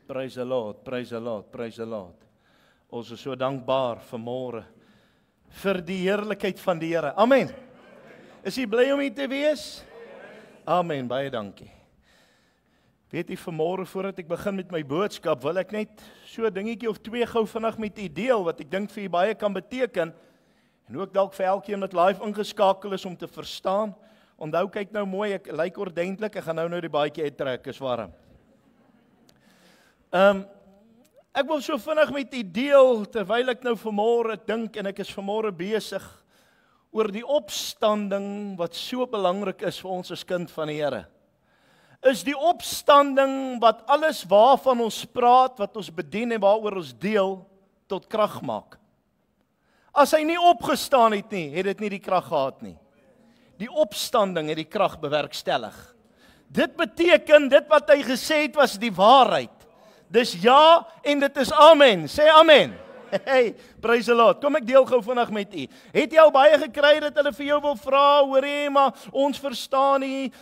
Praise the Lord, praise the Lord, praise the Lord. Ons is so dankbaar vanmôre vir die heerlikheid van die Here. Amen. Is jy bly om hier te wees? Amen, baie dankie. Weet jy, vanmôre voordat ek begin met my boodskap, wil ek net so 'n dingetjie of twee gou vinnig met u deel wat ek dink vir u baie kan beteken en ook dalk vir elkeen wat live ingeskakel is om te verstaan. Onthou, kyk nou mooi, ek lyk ordentlik, ek gaan nou die baadjie uittrek, is warm. Ek wil so vinnig met u deel, terwyl ek nou vanmôre dink en ek is vanmôre besig oor die opstanding wat so belangrik is vir ons as kind van die Here. Is die opstanding wat alles waarvan ons praat, wat ons bedien en waaroor ons deel, tot krag maak. As hy nie opgestaan het nie, het dit nie die krag gehad nie. Die opstanding het die krag bewerkstellig. Dit beteken, dit wat hy gesê het was die waarheid. Dis ja en dit is amen. Sê amen. Hey, praise the Lord. Kom ek deel gou vinnig met u. Het jy al baie gekry dat hulle vir jou wil vra, hoor jy, maar ons verstaan nie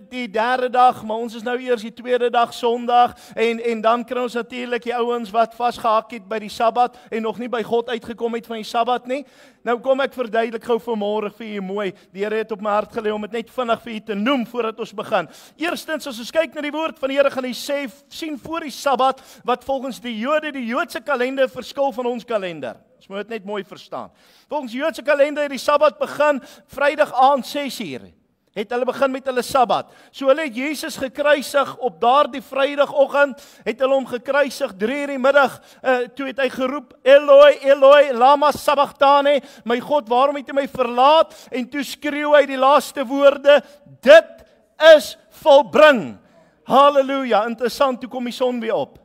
die derde dag, maar ons is nou eers die tweede dag Sondag en dan kry ons natuurlik die ouens wat vasgehak het by die Sabbat en nog nie by God uitgekom het van die Sabbat nie. Nou kom ek verduidelik gou vanmôre vir u mooi. Die Here het op my hart gelê om dit net vinnig vir u te noem voordat ons begin. Eerstens, as ons kyk na die woord van die Here, gaan hy sien voor die Sabbat wat volgens die Jode, die Joodse kalender verskil van ons kalender. Ons moet dit net mooi verstaan. Volgens die Joodse kalender het die Sabbat begin Vrydag aand 6:00. Het hulle begin met hulle Sabbat. So hulle het Jesus gekruisig op daardie Vrydagoggend, het hulle hom gekruisig 3:00 die middag, toe het hy geroep, Eloi, Eloi, lama sabachthani, my God, waarom het jy my verlaat? En toe skreeu hy die laaste woorde, dit is volbring. Halleluja, interessant, toe kom die son weer op.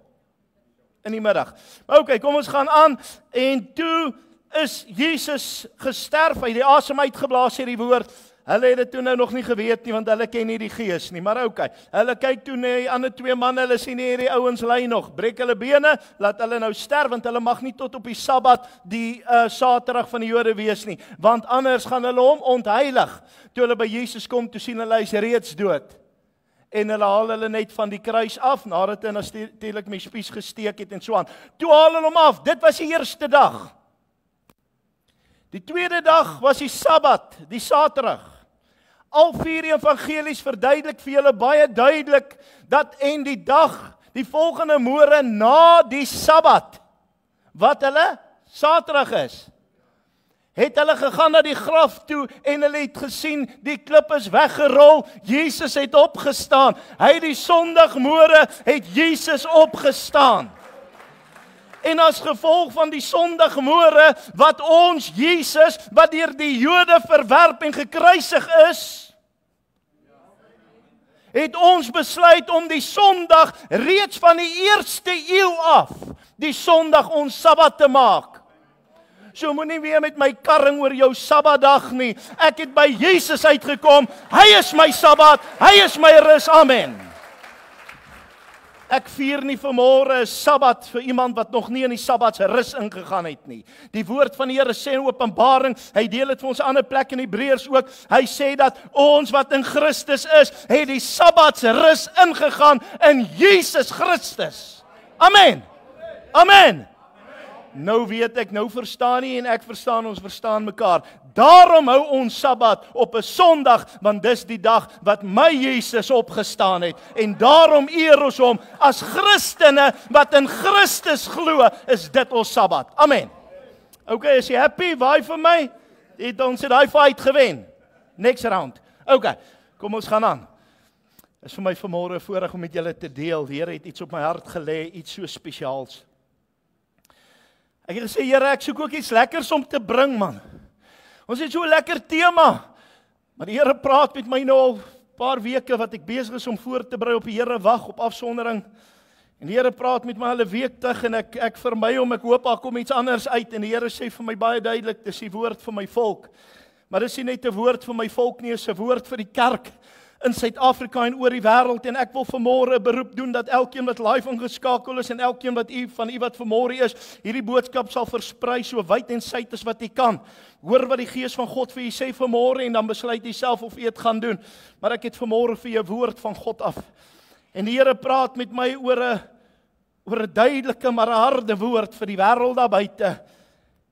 In die middag. Ok, kom ons gaan aan, en toe is Jesus gesterf, hy het die asem uitgeblaas, sê die woord. Hulle het dit toe nou nog nie geweet nie, want hulle ken nie die gees nie, maar ok, hulle kyk toe na die ander twee manne, hulle sien hierdie ouens ly nog, breek hulle bene, laat hulle nou sterf, want hulle mag nie tot op die Sabbat, die Saterdag van die Jode wees nie, want anders gaan hulle hom ontheilig. Toe hulle by Jesus kom, toe sien hulle, hy is reeds dood. En hulle haal hulle net van die kruis af, nadat hy natuurlik met spies gesteek het en so aan. Toe haal hulle hom af, dit was die eerste dag. Die tweede dag was die Sabbat, die Saterdag. Al vier evangelies verduidelik vir julle baie duidelik, dat en die dag, die volgende môre na die Sabbat, wat hulle Saterdag is, het hulle gegaan na die graf toe en hulle het gesien, die klip is weggerol, Jesus het opgestaan. Hy die Sondagmôre het Jesus opgestaan. En as gevolg van die Sondagmôre, wat ons Jesus, wat deur die Jode verwerp en gekruisig is, het ons besluit om die Sondag reeds van die eerste eeu af, die Sondag ons Sabbat te maak. So moenie weer met my karring oor jou Sabbatdag nie. Ek het by Jesus uitgekom. Hy is my Sabbat, hy is my rus. Amen. Ek vier nie vanmôre 'n Sabbat vir iemand wat nog nie in die Sabbat se rus ingegaan het nie. Die woord van die Here sê in Openbaring, hy deel dit vir ons 'n ander plek in Hebreërs ook. Hy sê dat ons wat in Christus is, het die Sabbat se rus ingegaan in Jesus Christus. Amen. Amen. Nou weet ek, nou verstaan nie en ek verstaan, ons verstaan mekaar. Daarom hou ons Sabbat op 'n Sondag, want dis die dag wat my Jesus opgestaan het. En daarom eer ons hom as Christene wat in Christus glo, is dit ons Sabbat. Amen. Ok, is jy happy? Waai vir my? Het ons het daai fight gewen. Next round. Ok, kom ons gaan aan. Is vir my vanmôre 'n voorreg om met julle te deel. Die Here het iets op my hart gelê, iets so spesiaals. Ek het gesê, Here, ek soek ook iets lekkers om te bring, man. Ons het so 'n lekker tema. Maar die Here praat met my nou al 'n paar weke wat ek besig is om voor te berei op die Here wag op afsondering. En die Here praat met my al 'n week terug en ek vermy hom, ek hoop daar kom iets anders uit. En die Here sê vir my baie duidelik, dis die woord vir my volk. Maar dis nie net 'n woord vir my volk nie, dis 'n woord vir die kerk in Suid-Afrika en oor die wêreld, en ek wil vanmôre 'n beroep doen dat elkeen wat live ingeskakel is en elkeen wat van u wat vanmôre is, hierdie boodskap sal versprei so wyd en suid as wat u kan. Hoor wat die Gees van God vir u sê vanmôre en dan besluit u self of u dit gaan doen. Maar ek het vanmôre vir u 'n woord van God af. En die Here praat met my oor oor 'n duidelike maar 'n harde woord vir die wêreld daar buite.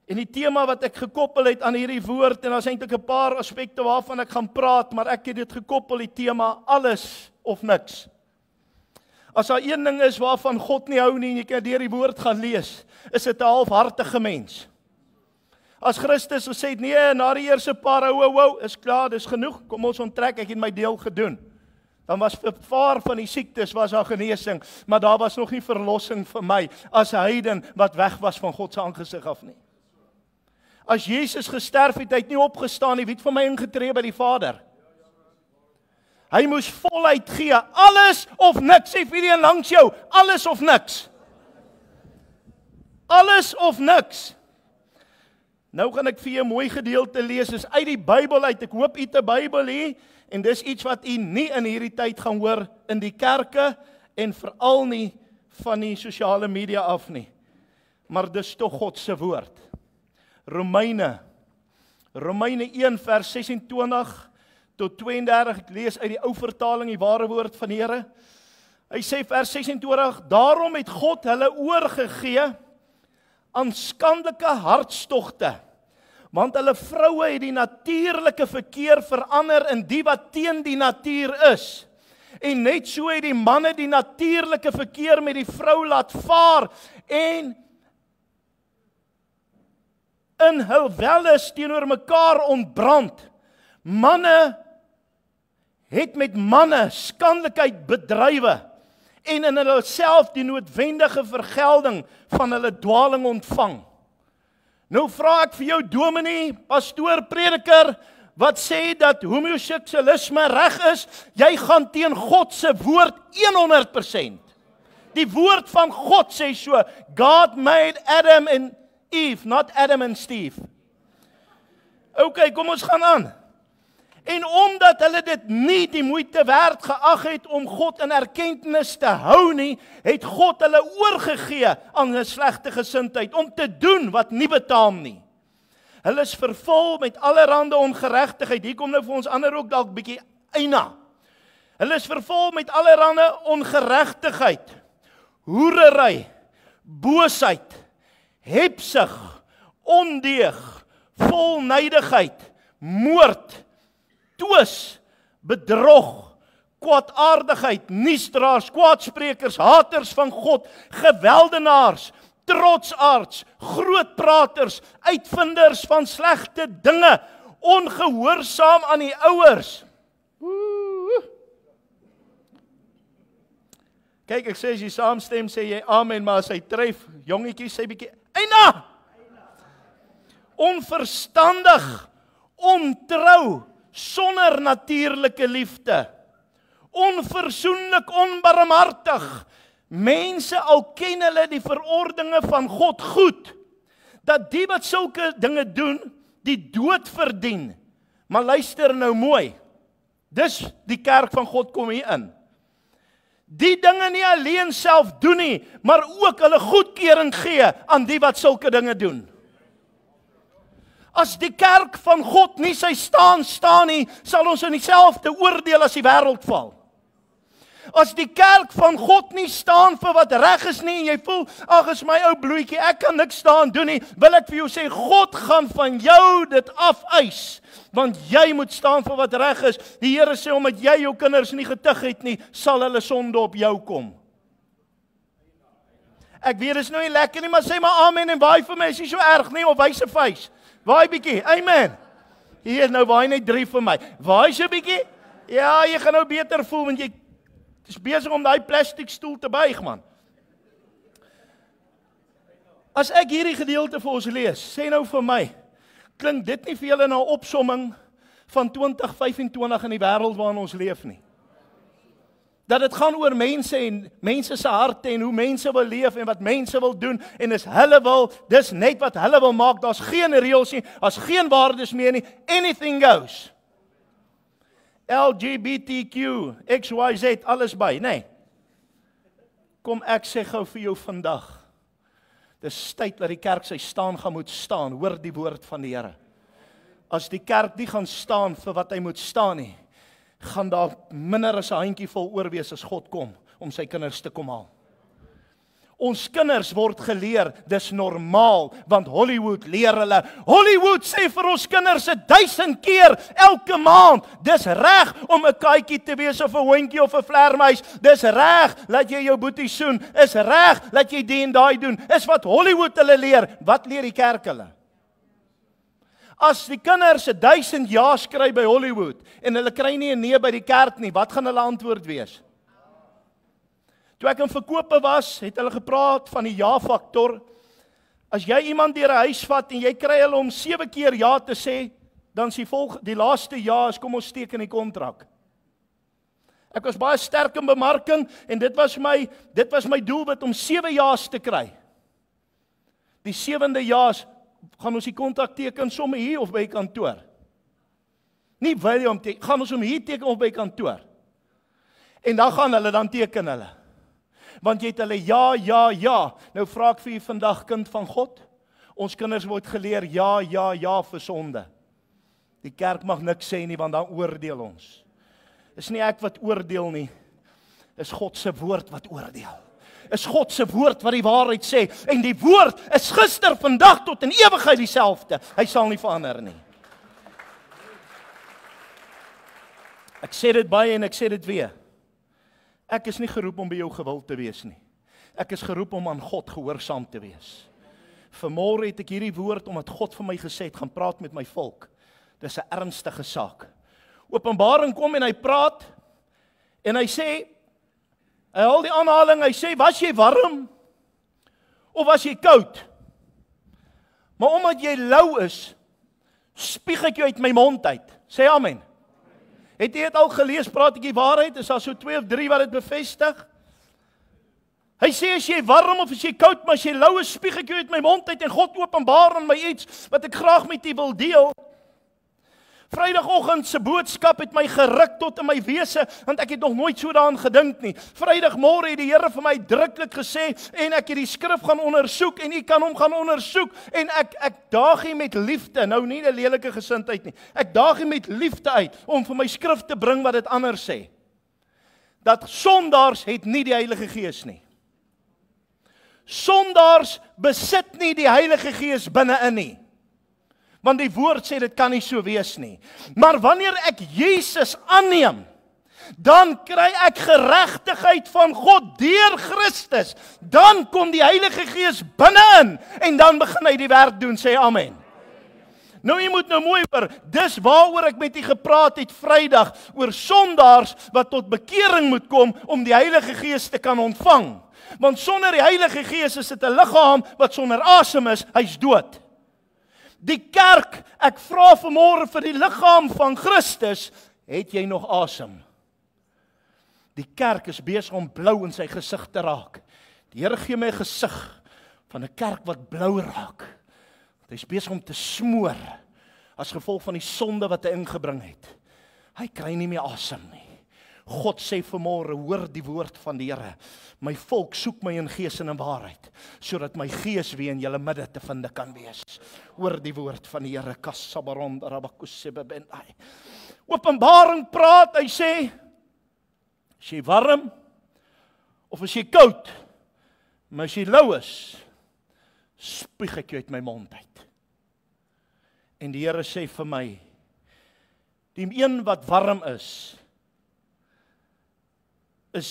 En die tema wat ek gekoppel het aan hierdie woord, en daar's eintlik 'n paar aspekte waarvan ek gaan praat, maar ek het dit gekoppel, die tema alles of niks. As daar een ding is waarvan God nie hou nie, en jy kan deur die woord gaan lees, is dit 'n halfhartige mens. As Christus gesê het, nee, na die eerste paar hou, is klaar, dis genoeg, kom ons onttrek, ek het my deel gedoen. Dan was vir paar van die siektes was daar genesing, maar daar was nog nie verlossing vir my, as 'n heiden wat weg was van God se aangesig af nie. As Jesus gesterf het, hy het nie opgestaan nie, wie het vir my ingetree by die Vader? Hy moes voluit gee, alles of niks, sê vir die een langs jou, alles of niks. Alles of niks. Nou gaan ek vir jou 'n mooi gedeelte lees, dis uit die Bybel uit, ek hoop u het 'n Bybel hier, en dis iets wat u nie in hierdie tyd gaan hoor in die kerke, en veral nie van die sosiale media af nie. Maar dis tog God se woord. Romeine 1 vers 26 tot 32, ek lees uit die ou vertaling, die ware woord van die Here. Hy sê vers 26, daarom het God hulle oorgegee aan skandelike hartstogte, want hulle vroue het die natuurlike verkeer verander in die wat teen die natuur is. En net so het die manne die natuurlike verkeer met die vrou laat vaar, en in hul welles teenoor mekaar ontbrand. Manne het met manne skandelikheid bedrywe, en in hulle self die noodwendige vergelding van hulle dwaling ontvang. Nou vra ek vir jou dominee, pastoor, prediker, wat sê dat homoseksualisme reg is, jy gaan teen God se woord 100%. Die woord van God sê so, God made Adam and Eve, not Adam and Steve. Okay, kom ons gaan aan. En omdat hulle dit nie die moeite werd geag het om God in erkenning te hou nie, het God hulle oorgegee aan 'n slegte gesindheid om te doen wat nie betaam nie. Hulle is vervul met allerlei ongeregtigheid. Hier kom nou vir ons ander ook dalk bietjie eina. Hulle is vervul met allerlei ongeregtigheid, hoerery, boosheid, hebsug, ondeug, volnydigheid, moord, twis, bedrog, kwaadaardigheid, nuusdraers, kwaadsprekers, haters van God, geweldenaars, trotsaards, grootpraters, uitvinders van slegte dinge, ongehoorsaam aan die ouers. Kyk, ek sê as jy saamstem, sê jy amen, maar as hy tref, jongetjie sê bietjie, eina! Onverstandig, ontrou, sonder natuurlike liefde, onverzoenlik, onbarmhartig. Mense, al ken hulle die verordeninge van God goed, dat die wat sulke dinge doen, die dood verdien. Maar luister nou mooi, dis die kerk van God kom hier in. Die dinge nie alleen self doen nie, maar ook hulle goedkeuring gee aan die wat sulke dinge doen. As die kerk van God nie sy staan nie, sal ons in dieselfde oordeel as die wêreld val. As die kerk van God nie staan vir wat reg is nie, en jy voel, ag is my ou bloetjie, ek kan niks staan doen nie, wil ek vir jou sê, God gaan van jou dit afeis, want jy moet staan vir wat reg is. Die Here sê, omdat jy jou kinders nie getuig het nie, sal hulle sonde op jou kom. Ek weet, dit is nou nie lekker nie, maar sê maar amen en waai vir my, is nie so erg nie, of wys 'n face. Waai bietjie, amen. Hier, nou waai net 3 vir my. Waai so bietjie. Ja, jy gaan nou beter voel, want jy is besig om daai plastiek stoel te buig, man. As ek hierdie gedeelte vir ons lees, sê nou vir my, klink dit nie vir julle na 'n opsomming van 2025 in die wêreld waarin ons leef nie? Dat dit gaan oor mense en mense se harte en hoe mense wil leef en wat mense wil doen en as hulle wil, dis net wat hulle wil maak, daar's geen reëls nie, daar's geen waardes meer nie, anything goes. LGBTQ, XYZ, alles by, nee. Kom ek sê gou vir jou vandag, dis tyd dat die kerk sy staan gaan moet staan, hoor die woord van die Here. As die kerk nie gaan staan vir wat hy moet staan nie, gaan daar minder as 'n handjievol oor wees as God kom om sy kinders te kom haal. Ons kinders word geleer, dis normaal, want Hollywood leer hulle. Hollywood sê vir ons kinders 1000 keer elke maand, dis reg om 'n katjie te wees of 'n hondjie of 'n vleermuis. Dis reg laat jy jou boetie soen. Is reg laat jy die en daai doen. Is wat Hollywood hulle leer. Wat leer die kerk hulle? As die kinders 1000 ja skry by Hollywood en hulle kry nie 'n nee by die kerk nie, wat gaan hulle antwoord wees? Toe ek in verkope was, het hulle gepraat van die ja-faktor. As jy iemand deur 'n huis vat en jy kry hulle om 7 keer ja te sê, dan is die laaste ja is kom ons steek in die kontrak. Ek was baie sterk in bemarking en dit was my doelwit om 7 ja's te kry. Die 7de ja's gaan ons die kontrak teken sommer hier of by kantoor. Nie William teken, gaan ons hom hier teken of by kantoor. En dan teken hulle. Want jy het hulle ja. Nou vra ek vir julle vandag, kind van God, ons kinders word geleer ja vir sonde. Die kerk mag niks sê nie, want dan oordeel ons. Is nie ek wat oordeel nie, is God se woord wat oordeel. Is God se woord wat die waarheid sê, en die woord is gister, vandag tot in ewigheid dieselfde. Hy sal nie verander nie. Ek sê dit baie en ek sê dit weer. Ek is nie geroep om by jou gewild te wees nie. Ek is geroep om aan God gehoorsaam te wees. Vanmôre het ek hierdie woord omdat God vir my gesê het, gaan praat met my volk. Dis 'n ernstige saak. Openbaring kom en hy praat en hy sê, hy haal die aanhaling, hy sê, was jy warm of was jy koud? Maar omdat jy lou is, spieg ek jou uit my mond uit. Sê amen. Het jy dit al gelees, praat ek die waarheid? Is daar so 2 of 3 wat dit bevestig? Hy sê, as jy warm of as jy koud, maar as jy lou is, spieg ek jou uit my mond uit, en God openbaar aan my iets, wat ek graag met u wil deel. Vrydagoggend se boodskap het my geruk tot in my wese, want ek het nog nooit so daaraan gedink nie. Vrydagmôre het die Here vir my uitdruklik gesê, en ek het die skrif gaan ondersoek, en u kan hom gaan ondersoek, en ek daag u met liefde, nou nie 'n lelike gesindheid nie, ek daag u met liefde uit, om vir my skrif te bring wat dit anders sê. Dat sondaars het nie die Heilige Gees nie. Sondaars besit nie die Heilige Gees binne-in nie. Want die woord sê dit kan nie so wees nie. Maar wanneer ek Jesus aanneem, dan kry ek geregtigheid van God deur Christus. Dan kom die Heilige Gees binne-in en dan begin hy die werk doen, sê amen. Nou jy moet nou mooi hoor, dis waaroor ek met u gepraat het Vrydag, oor sondaars wat tot bekering moet kom om die Heilige Gees te kan ontvang. Want sonder die Heilige Gees is dit 'n liggaam wat sonder asem is, hy's dood. Die kerk, ek vra vanmôre vir die liggaam van Christus, het jy nog asem? Die kerk is besig om blou in sy gesig te raak. Die Here gee my 'n gesig van 'n kerk wat blou raak. Hy's besig om te smoor as gevolg van die sonde wat hy ingebring het. Hy kry nie meer asem nie. God sê vanmôre, hoor die woord van die Here. My volk soek my in gees en in waarheid, sodat my gees weer in julle midde te vind kan wees. Hoor die woord van die Here. Openbaring praat, hy sê, as jy warm, of as jy koud, maar as jy lou is, spieg ek jou uit my mond uit. En die Here sê vir my, die een wat warm is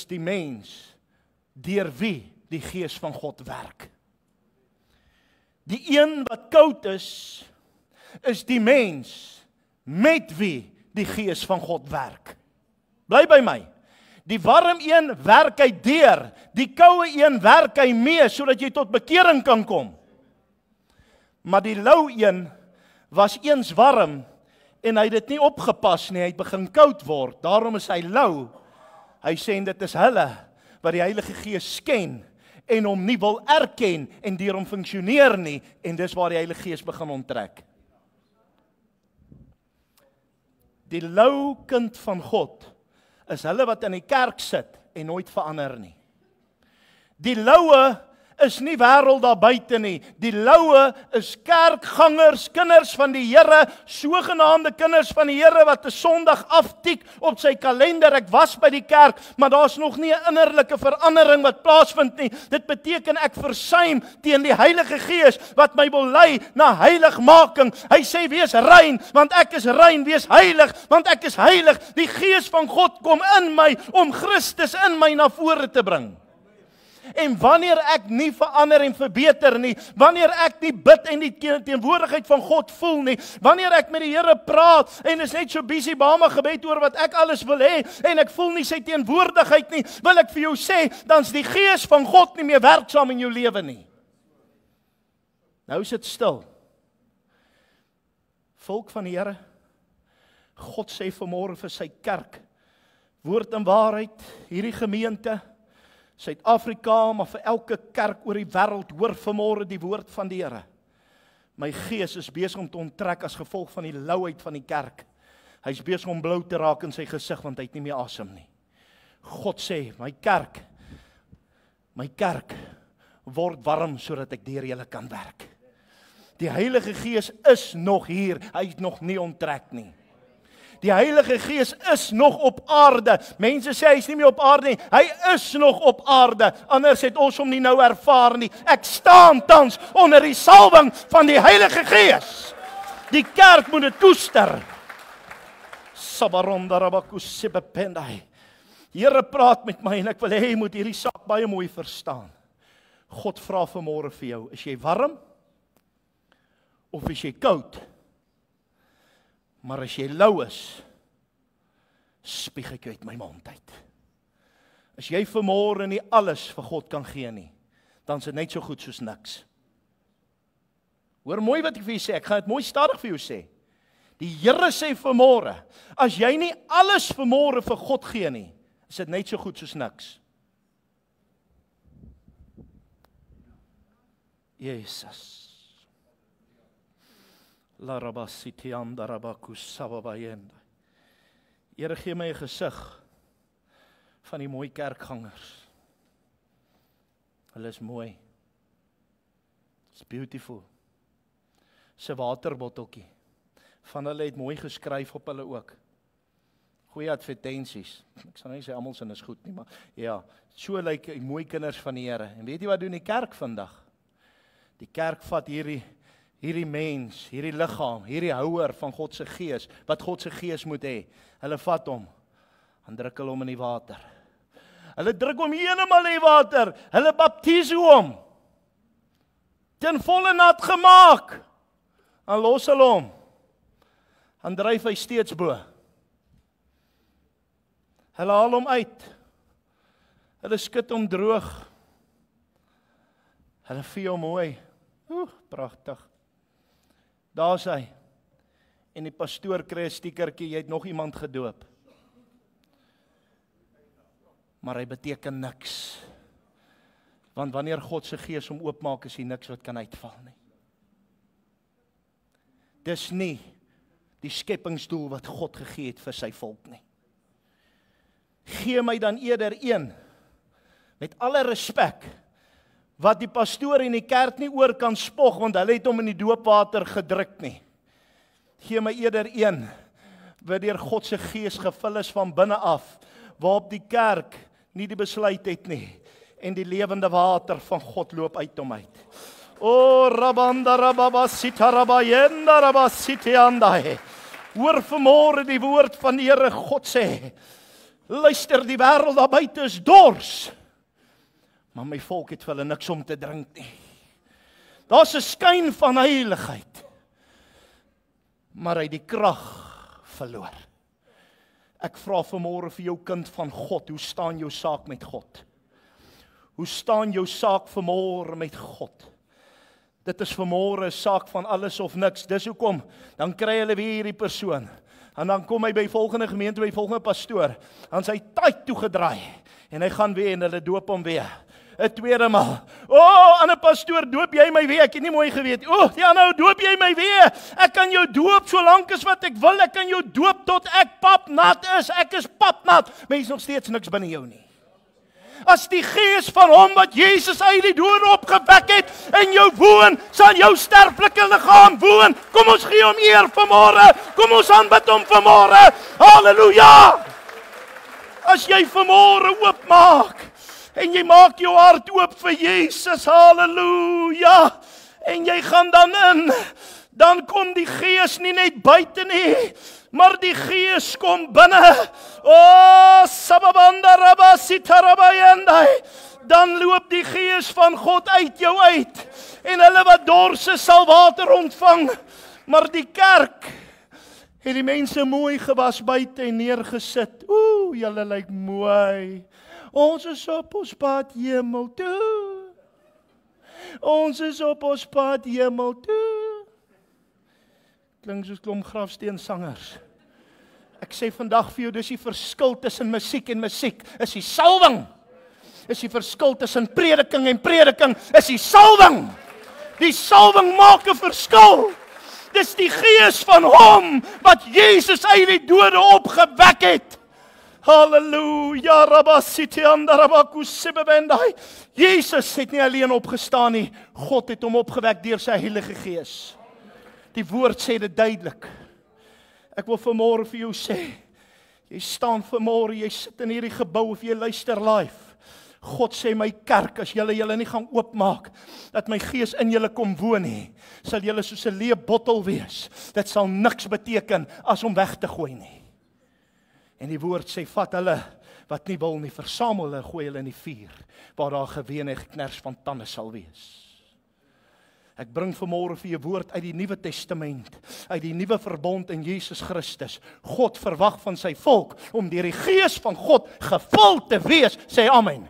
die mens deur wie die Gees van God werk. Die een wat koud is die mens met wie die Gees van God werk. Bly by my. Die warm een werk hy deur, die koue een werk hy mee, sodat jy tot bekering kan kom. Maar die lou een was eens warm, en hy het dit nie opgepas nie, hy het begin koud word, daarom is hy lou. Hy sê dit is hulle wat die Heilige Gees ken en hom nie wil erken en deur hom funksioneer nie, en dis waar die Heilige Gees begin onttrek. Die lou kind van God is hulle wat in die kerk sit en nooit verander nie. Die loue is nie wêreld daar buite nie. Die loue is kerkgangers, kinders van die Here, sogenaamde kinders van die Here wat 'n Sondag aftik op sy kalender. Ek was by die kerk, maar daar's nog nie 'n innerlike verandering wat plaasvind nie. Dit beteken ek versuim teen die Heilige Gees wat my wil lei na heiligmaking. Hy sê wees rein, want ek is rein, wees heilig, want ek is heilig. Die Gees van God kom in my om Christus in my na vore te bring. En wanneer ek nie verander en verbeter nie, wanneer ek nie bid en die teenwoordigheid van God voel nie, wanneer ek met die Here praat en is net so busy Bama gebed oor wat ek alles wil hê en ek voel nie sy teenwoordigheid nie, wil ek vir jou sê, dan's die Gees van God nie meer werksaam in jou lewe nie. Nou is dit stil. Volk van die Here, God sê vanmôre vir sy kerk, woord en waarheid, hierdie gemeente, Suid-Afrika, maar vir elke kerk oor die wêreld, hoor vanmôre die woord van die Here. My gees is besig om te onttrek as gevolg van die louheid van die kerk. Hy's besig om blou te raak in sy gesig, want hy het nie meer asem nie. God sê, my kerk, word warm, sodat ek deur julle kan werk. Die Heilige Gees is nog hier, hy het nog nie onttrek nie. Die Heilige Gees is nog op aarde. Mense sê hy is nie meer op aarde nie. Hy is nog op aarde. Anders het ons hom nie nou ervaar nie. Ek staan tans onder die salwing van die Heilige Gees. Die kerk moet dit toester. Sabarondarabakusibependai. Die Here praat met my en ek wil hê jy moet hierdie saak baie mooi verstaan. God vra vanmôre vir jou, is jy warm? Of is jy koud? Maar as jy lou is, spieg ek uit my mond uit. As jy vanmôre nie alles vir God kan gee nie, dan is dit net so goed soos niks. Hoor mooi wat ek vir jou sê, ek gaan dit mooi stadig vir jou sê. Die Here sê vanmôre, as jy nie alles vanmôre vir God gee nie, is dit net so goed soos niks. Jesus. La rabasitianda rabakus sababayenda. Here gee my 'n gesig van die mooi kerkgangers. Hulle is mooi. It's beautiful. Se waterbotteltjie. Van hulle het mooi geskryf op hulle ook. Goeie advertensies. Ek sal nie sê almal se is goed nie, maar ja, so lyk die mooi kinders van die Here. En weet jy wat doen die kerk vandag? Die kerk vat hierdie mens, hierdie liggaam, hierdie houer van God se gees, wat God se gees moet hê. Hulle vat hom, en druk hulle hom in die water. Hulle druk hom eenemaal in die water, hulle baptiseer hom, ten volle nat gemaak, en los hulle hom, en dryf hy steeds bo. Hulle haal hom uit, hulle skud hom droog, hulle vee hom mooi, pragtig. Daar is hy, en die pastoor kry 'n stiekertjie, jy het nog iemand gedoop. Maar hy beteken niks, want wanneer God se gees hom oopmaak, is hy niks wat kan uitval nie. Dis nie die skepingsdoel wat God gegee het vir sy volk nie. Gee my dan eerder een, met alle respek, wat die pastoor en die kerk nie oor kan spog, want hulle het hom in die doopwater gedruk nie. Gee my eerder een, wat deur God se gees gevul is van binne af, waarop die kerk nie die besluit het nie, en die lewende water van God loop uit hom uit. O rabanda rababa sitarabayenda rabasitiandai. Hoor vanmôre die woord van die Here. God sê, luister, die wêreld daar buite is dors, maar my volk het vir hulle niks om te drink nie. Daar's 'n skyn van heiligheid, maar hy het die krag verloor. Ek vra vanmôre vir jou kind van God, hoe staan jou saak met God? Hoe staan jou saak vanmôre met God? Dit is vanmôre 'n saak van alles of niks. Dis hoekom, dan kry hulle weer hierdie persoon, en dan kom hy by volgende gemeente, by volgende pastoor, en sy tyd toegedraai, en hy gaan weer en hulle doop hom weer. 'n tweede maal. Ander pastoor, doop jy my weer? Ek het nie mooi geweet. Ja nou, doop jy my weer? Ek kan jou doop so lank as wat ek wil. Ek kan jou doop tot ek papnat is. Ek is papnat. Mens nog steeds niks binne jou nie. As die gees van hom wat Jesus uit die dood opgewek het in jou woon, sal jou sterflike liggaam woon. Kom ons gee hom eer vanmôre. Kom ons aanbid hom vanmôre. Halleluja! As jy vanmôre oopmaak en jy maak jou hart oop vir Jesus, halleluja, en jy gaan dan in, dan kom die gees nie net buite nie, maar die gees kom binne. O, sababanda rabasita rabayendai. Dan loop die gees van God uit jou uit, en hulle wat dors is sal water ontvang. Maar die kerk het die mense mooi gewas buite en neergesit. Ooh, julle lyk mooi. Ons is op ons pad hemel toe. Ons is op ons pad hemel toe. Klink soos klomp grafsteensangers. Ek sê vandag vir jou, dis die verskil tussen musiek en musiek, is die salwing. Is die verskil tussen prediking en prediking, is die salwing. Die salwing maak 'n verskil. Dis die gees van hom wat Jesus uit die dode opgewek het. Halleluja, rabasiti andarabakusibebendai. Jesus het nie alleen opgestaan nie, God het hom opgewek deur sy Heilige Gees. Die woord sê dit duidelik. Ek wil vanmôre vir jou sê, jy staan vanmôre, jy sit in hierdie gebou of jy luister live. God sê my kerk, as julle nie gaan oopmaak, dat my gees in julle kom woon nie, sal julle soos 'n leë bottel wees. Dit sal niks beteken as om weg te gooi nie. En die woord sê, vat hulle wat nie wil nie, versamel hulle, gooi hulle in die vuur, waar daar geween en geknars van tande sal wees. Ek bring vanmôre vir jou woord uit die Nuwe Testament, uit die nuwe verbond in Jesus Christus. God verwag van sy volk om deur die gees van God gevul te wees, sê amen.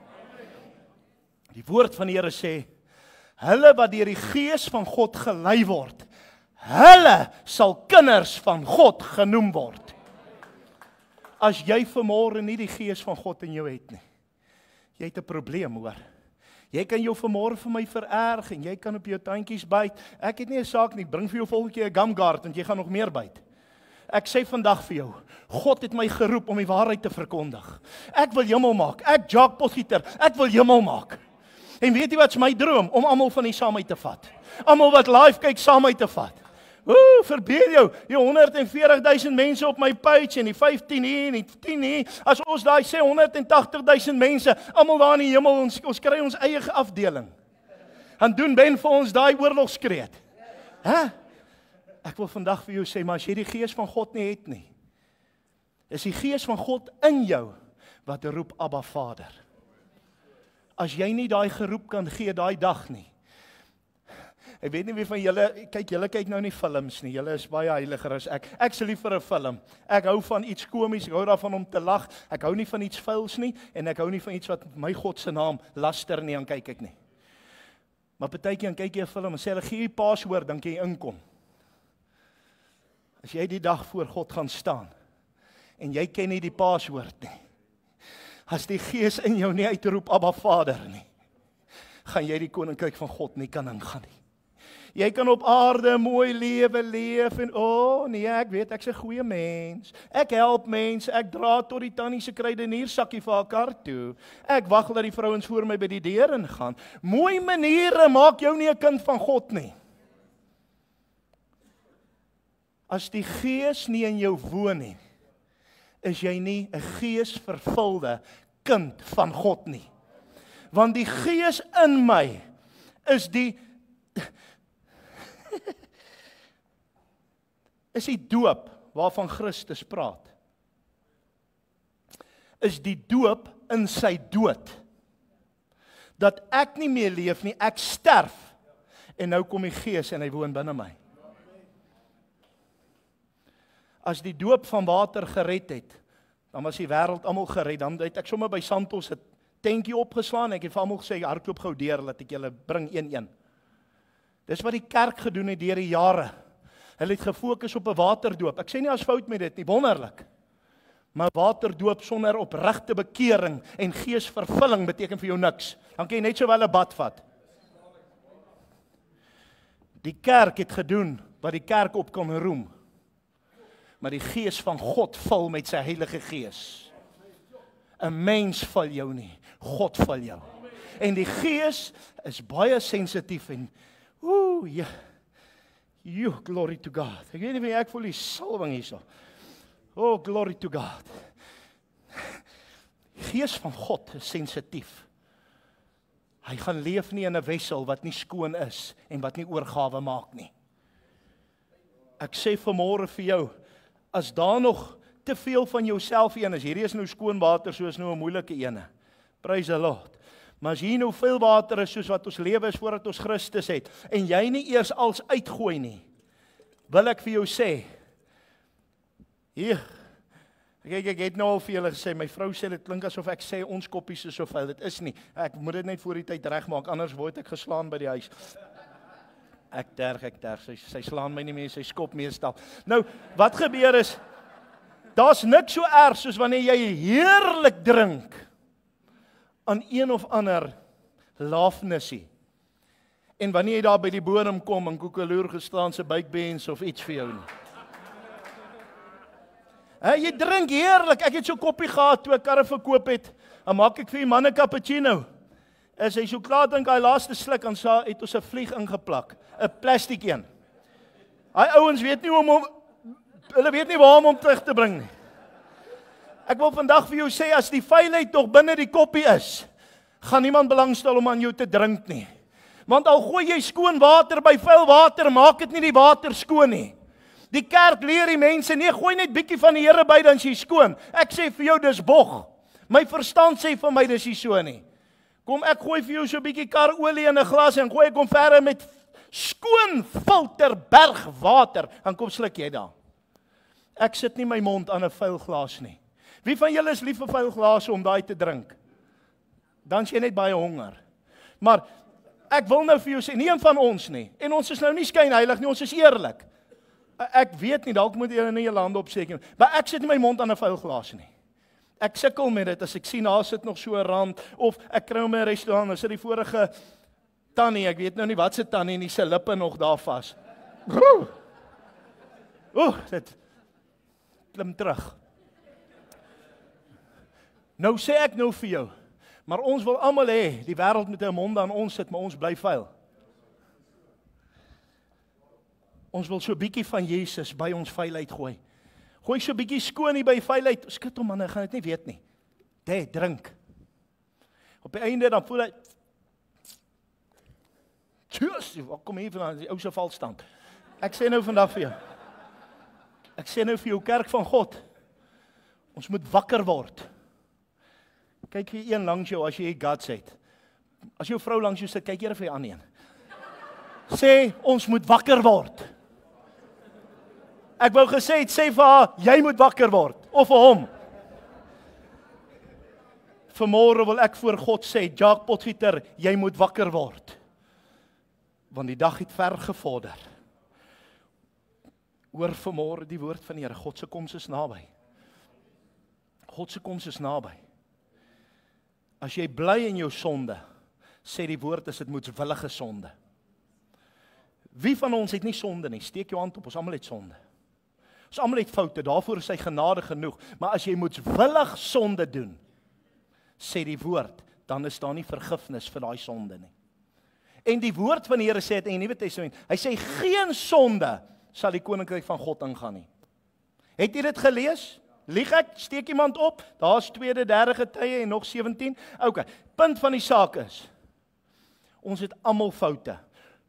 Die woord van die Here sê, hulle wat deur die gees van God gelei word, hulle sal kinders van God genoem word. As jy vanmôre nie die gees van God in jou het nie, jy het 'n probleem, hoor. Jy kan jou vanmôre vir my vererg en jy kan op jou tandjies byt. Ek het nie 'n saak nie, bring vir jou volgende keer 'n gumguard want jy gaan nog meer byt. Ek sê vandag vir jou, God het my geroep om die waarheid te verkondig. Ek wil hemel maak. Ek Jacques Potgieter, ek wil hemel maak. En weet jy wat's my droom? Om almal van die saam uit te vat. Almal wat live kyk saam uit te vat. Ooh, verbeel jou, die 140,000 mense op my page en die 15 hier en die 10 hier. As ons daai sê 180,000 mense, almal daar in die hemel, ons kry ons eie afdeling. Dan doen Ben vir ons daai oorlogskreet. Hæ? Ek wil vandag vir jou sê, maar as jy die gees van God nie het nie, is die gees van God in jou wat roep Abba Vader. As jy nie daai geroep kan gee daai dag nie. Ek weet nie wie van julle kyk nou nie films nie. Julle is baie heiliger as ek. Ek se lief vir 'n film. Ek hou van iets komies, ek hou daarvan om te lag. Ek hou nie van iets vuils nie en ek hou nie van iets wat my God se naam laster nie, dan kyk ek nie. Maar partykeer dan kyk jy 'n film en sê hulle gee jy paswoord, dan kan jy inkom. As jy die dag voor God gaan staan en jy ken nie die paswoord nie. As die gees in jou nie uitroep Abba Vader nie, gaan jy die koninkryk van God nie kan ingaan nie. Jy kan op aarde 'n mooi lewe leef en nee, ek weet ek's 'n goeie mens. Ek help mense, ek dra tot die tannie se kruideniersakkie vir haar kar toe. Ek wag dat die vrouens voor my by die deur ingaan. Mooi maniere maak jou nie 'n kind van God nie. As die gees nie in jou woon nie, is jy nie 'n geesvervulde kind van God nie. Want die gees in my is die doop waarvan Christus praat. Is die doop in sy dood. Dat ek nie meer leef nie, ek sterf. En nou kom die gees en hy woon binne my. As die doop van water gered het, dan was die wêreld almal gered. Dan het ek sommer by Santos 'n tentjie opgeslaan. Ek het vir almal gesê, hardloop gou deur, laat ek julle bring 1-1. Dis wat die kerk gedoen het deur die jare. Hulle het gefokus op 'n waterdoop. Ek sê nie as fout met dit nie, wonderlik. Maar waterdoop sonder opregte bekering en geesvervulling beteken vir jou niks. Dan kan jy net sowel 'n bad vat. Die kerk het gedoen wat die kerk op kan roem. Maar die gees van God vul met sy Heilige Gees. 'n mens val jou nie. God vul jou. En die Gees is baie sensitief en ja. Glory to God. Ek weet nie wie ek voel die salwing hierso. Oh, glory to God. Gees van God is sensitief. Hy gaan leef nie in 'n wessel wat nie skoon is en wat nie oorgawe maak nie. Ek sê vanmôre vir jou, as daar nog te veel van jouself een is, hierdie is nou skoon water soos nou 'n moeilike ene. Praise the Lord. Maar as hier nou veel water is soos wat ons lewe is voordat ons Christus het, en jy nie eers als uitgooi nie, wil ek vir jou sê, hier, ek het nou al vir julle gesê, my vrou sê, dit klink asof ek sê, ons koppies is so vuil, dit is nie, ek moet dit net voor die tyd regmaak, anders word ek geslaan by die huis. Ek terg, sy slaan my nie meer, sy skop meestal. Nou, wat gebeur is, daar's niks so erg soos wanneer jy heerlik drink, aan een of ander lafnissie. En wanneer jy daar by die bodem kom en koekeloer gestaan se buikbens of iets vir jou nie. Jy drink heerlik. Ek het so 'n koppie gehad toe ek karre verkoop het. Dan maak ek vir die man 'n cappuccino. As hy so klaar drink, hy laaste sluk, dan het ons 'n vlieg ingeplak, 'n plastiek een. Daai ouens weet nie hulle weet nie waar om terug te bring nie. Ek wil vandag vir jou sê, as die vuilheid nog binne die koppie is, gaan niemand belangstel om aan jou te drink nie. Want al gooi jy skoon water by vuil water, maak dit nie die water skoon nie. Die kerk leer die mense, nee, gooi net bietjie van die Here by, dan is jy skoon. Ek sê vir jou, dis bog. My verstand sê vir my, dis nie so nie. Kom, ek gooi vir jou so 'n bietjie karolie in 'n glas, en gooi ek hom verder met skoon filter bergwater, dan kom sluk jy daar. Ek sit nie my mond aan 'n vuil glas nie. Wie van julle is lief vir vuil glase om daai te drink? Dan is jy net baie honger. Maar ek wil nou vir jou sê, nie een van ons nie. En ons is nou nie skynheilig nie, ons is eerlik. Ek weet nie, dalk moet julle nie julle hande opsteek nie. Maar ek sit nie my mond aan 'n vuil glas nie. Ek sukkel met dit as ek sien daar sit nog so 'n rand, of ek kry hom in 'n restaurant, dan sit die vorige tannie, ek weet nou nie wat se tannie nie, se lippe nog daar vas. Dit klim terug. Nou sê ek nou vir jou, maar ons wil almal hê, die wêreld moet 'n mond aan ons sit, maar ons bly vuil. Ons wil so 'n bietjie van Jesus by ons vuilheid gooi. Gooi so 'n bietjie skoon hier by vuilheid. Skit hom man, hy gaan dit nie weet nie. Drink. Op die einde dan voel hy, tjus, wat kom hier vandaan, die ou se valstand. Ek sê nou vandag vir jou. Ek sê nou vir jou, kerk van God, ons moet wakker word. Kyk hier een langs jou as jy guts het. As jou vrou langs jou sit, kyk jy vir die ander een. Sê, ons moet wakker word. Ek wou gesê het, sê vir haar, jy moet wakker word. Of vir hom. Vanmôre wil ek voor God sê, Jacques Potgieter, jy moet wakker word. Want die dag het ver gevorder. Hoor vanmôre die woord van die Here, God se koms is naby. God se koms is naby. As jy bly in jou sonde, sê die woord, is dit moedswillige sonde. Wie van ons het nie sonde nie? Steek jou hand op, ons almal het sonde. Ons almal het foute, daarvoor is sy genade genoeg. Maar as jy moedswillig sonde doen, sê die woord, dan is daar nie vergifnis vir daai sonde nie. En die woord van die Here sê dit in die Nuwe Testament, hy sê geen sonde sal die koninkryk van God ingaan nie. Het jy dit gelees? Lieg ek? Steek iemand op? Daar's tweede, derde Getuie en nog 17. Okay, punt van die saak is, ons het almal foute.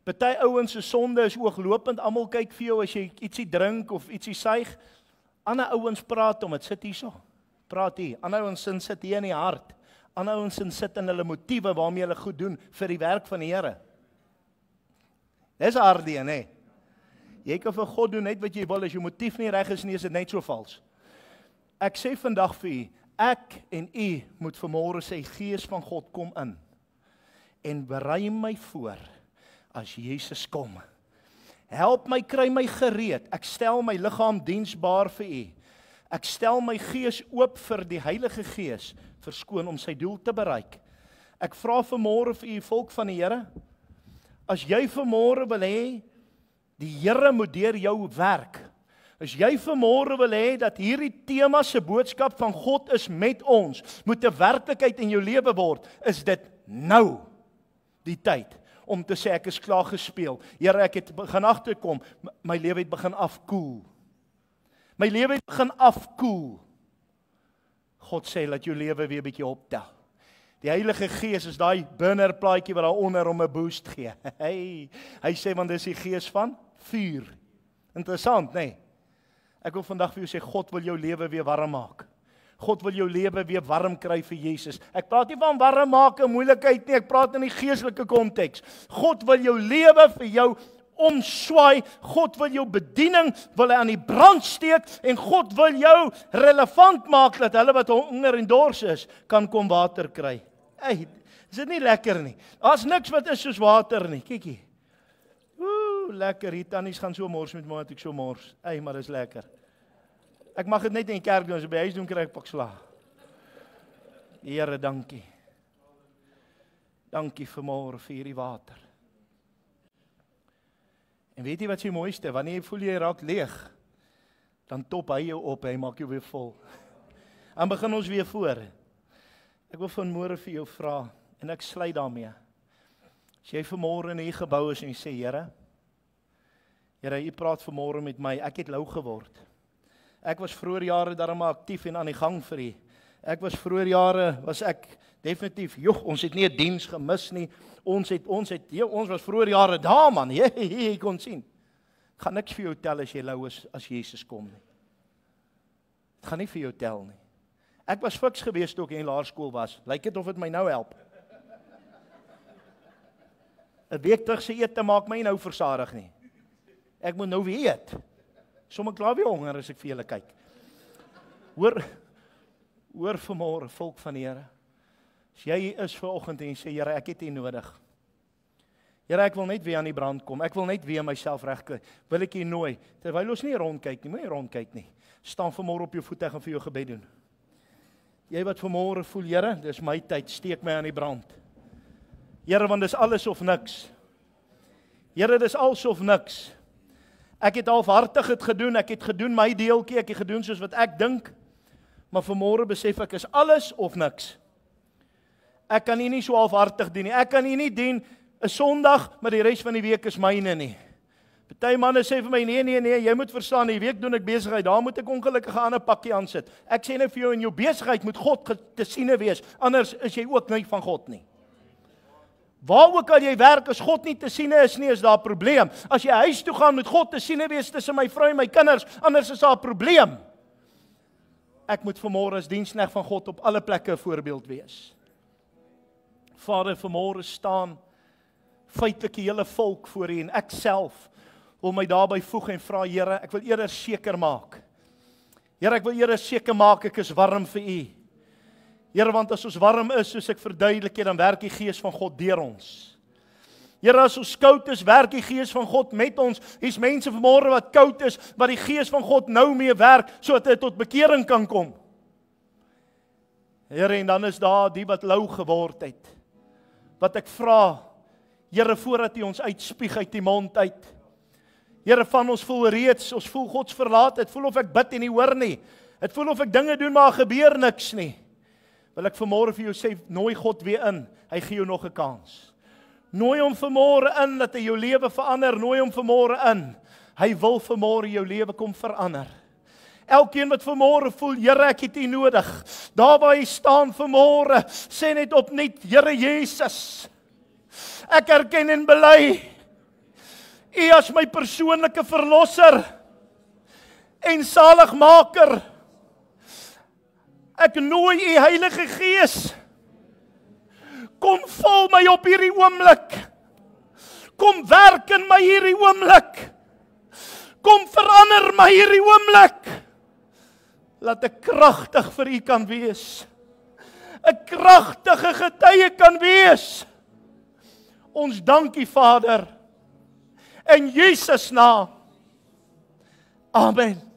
Party ouens se sonde is ooglopend, almal kyk vir jou as jy ietsie drink of ietsie suig. Ander ouens praat om dit, sit hierso. Praat hier. Ander ouens sit hier in die hart. Ander ouens sit in hulle motiewe waarmee hulle goed doen vir die werk van die Here. Dis harde, nê? Jy kan vir God doen net wat jy wil, as jou motief nie reg is nie, is dit net so vals. Ek sê vandag vir u, ek en u moet vanmôre sê, Gees van God kom in en berei my voor as Jesus kom. Help my, kry my gereed. Ek stel my liggaam diensbaar vir u. Ek stel my gees oop vir die Heilige Gees, verskoon om sy doel te bereik. Ek vra vanmôre vir u volk van die Here, as jy vanmôre wil hê die Here moet deur jou werk, As jy vanmôre wil hê dat hierdie tema se boodskap van God is met ons, moet 'n werklikheid in jou lewe word, is dit nou die tyd om te sê ek is klaar gespeel. Here, ek het begin agterkom, my lewe het begin afkoel. My lewe het begin afkoel. God sê laat jou lewe weer 'n bietjie optel. Die Heilige Gees is daai burner plaatjie wat daaronder om 'n boost gee. Hy sê want dis die gees van vuur. Interessant, nee. Ek wil vandag vir jou sê God wil jou lewe weer warm maak. God wil jou lewe weer warm kry vir Jesus. Ek praat nie van warm maak in moeilikheid nie, ek praat in die geestelike konteks. God wil jou lewe vir jou omswaai. God wil jou bediening wil hy aan die brand steek en God wil jou relevant maak dat hulle wat honger en dors is kan kom water kry. Hey, is dit nie lekker nie? Daar's niks wat is soos water nie. Kykie. Lekker, hier tannies gaan so mors met my, wat ek so mors. Maar dis lekker. Ek mag dit net in die kerk doen, as ek by huis doen, kry ek pak sla. Here, dankie. Dankie vanmôre vir hierdie water. En weet jy wat die mooiste, wanneer jy voel jy raak leeg, dan top hy jou op, hy maak jou weer vol. Dan begin ons weer voor. Ek wil vanmôre vir jou vra, en ek sluit daarmee. As jy vanmôre in hierdie gebou is en jy sê, Here, u praat vanmôre met my, ek het lou geword. Ek was vroeër jare daarom aktief en aan die gang vir u. Ek was vroeër jare, was ek definitief, ons het nie 'n diens gemis nie. Ons was vroeër jare daar man, jy kon sien. Ek gaan niks vir jou tel as jy lou is as Jesus kom nie. Ek gaan nie vir jou tel nie. Ek was fiks geweest toe ek in laerskool was. Lyk dit of dit my nou help? 'n week terug se ete maak my nou versadig nie. Ek moet nou weer eet. Sommige klaar weer honger as ek vir julle kyk. Hoor vanmôre, volk van die Here. As jy is vanoggend en jy sê, Here, ek het U nodig. Here, ek wil net weer aan die brand kom. Ek wil net weer myself regkry. Wil ek U nooi, terwyl ons nie rondkyk nie, moenie rondkyk nie. Staan vanmôre op jou voete en gaan vir jou gebed doen. Jy wat vanmôre voel, Here, dis my tyd, steek my aan die brand. Here, want dis alles of niks. Here, dis alles of niks. Ek het halfhartig dit gedoen, ek het gedoen my deeltjie, ek het gedoen soos wat ek dink, maar vanmôre besef ek is alles of niks. Ek kan nie so halfhartig dien nie, ek kan nie dien 'n Sondag, maar die res van die week is myne nie. Party manne sê vir my, nee, jy moet verstaan, die week doen ek besigheid, daar moet ek ongelukkig 'n ander pakkie aansit. Ek sê nou vir jou, in jou besigheid moet God te siene wees, anders is jy ook nie van God nie. Waar ook al jy werk, as God nie te siene is nie, is daar 'n probleem. As jy huis toe gaan, moet God te siene wees tussen my vrou en my kinders, anders is daar 'n probleem. Ek moet vanmôre as diensknegt van God op alle plekke 'n voorbeeld wees. Vader, vanmôre staan feitelik die hele volk voor U en ek self wil my daarby voeg en vra, Here, ek wil eerder seker maak. Here, ek wil eerder seker maak ek is warm vir U. Here, want as ons warm is, soos ek verduidelik het, dan werk die Gees van God deur ons. Here, as ons koud is, werk die Gees van God met ons. Hier's mense vanmôre wat koud is, wat die Gees van God nou mee werk, sodat hulle tot bekering kan kom. Here, en dan is daar die wat lou geword het. Wat ek vra, Here, voordat U ons uitspieg uit die mond uit. Here, van ons voel reeds, ons voel God se verlaat. Dit voel of ek bid en nie hoor nie. Dit voel of ek dinge doen, maar gebeur niks nie. Wil ek vanmôre vir jou sê, nooi God weer in. Hy gee jou nog 'n kans. Nooi hom vanmôre in dat hy jou lewe verander. Nooi hom vanmôre in. Hy wil vanmôre jou lewe kom verander. Elkeen wat vanmôre voel, Here, ek het U nodig. Daar waar jy staan vanmôre, sê net opnuut, Here Jesus, ek erken en bely U as my persoonlike verlosser en saligmaker. Ek nooi U Heilige Gees, kom vul my op hierdie oomblik. Kom werk in my hierdie oomblik. Kom verander my hierdie oomblik. Laat ek kragtig vir U kan wees. 'n kragtige getuie kan wees. Ons dank U, Vader. In Jesus naam. Amen.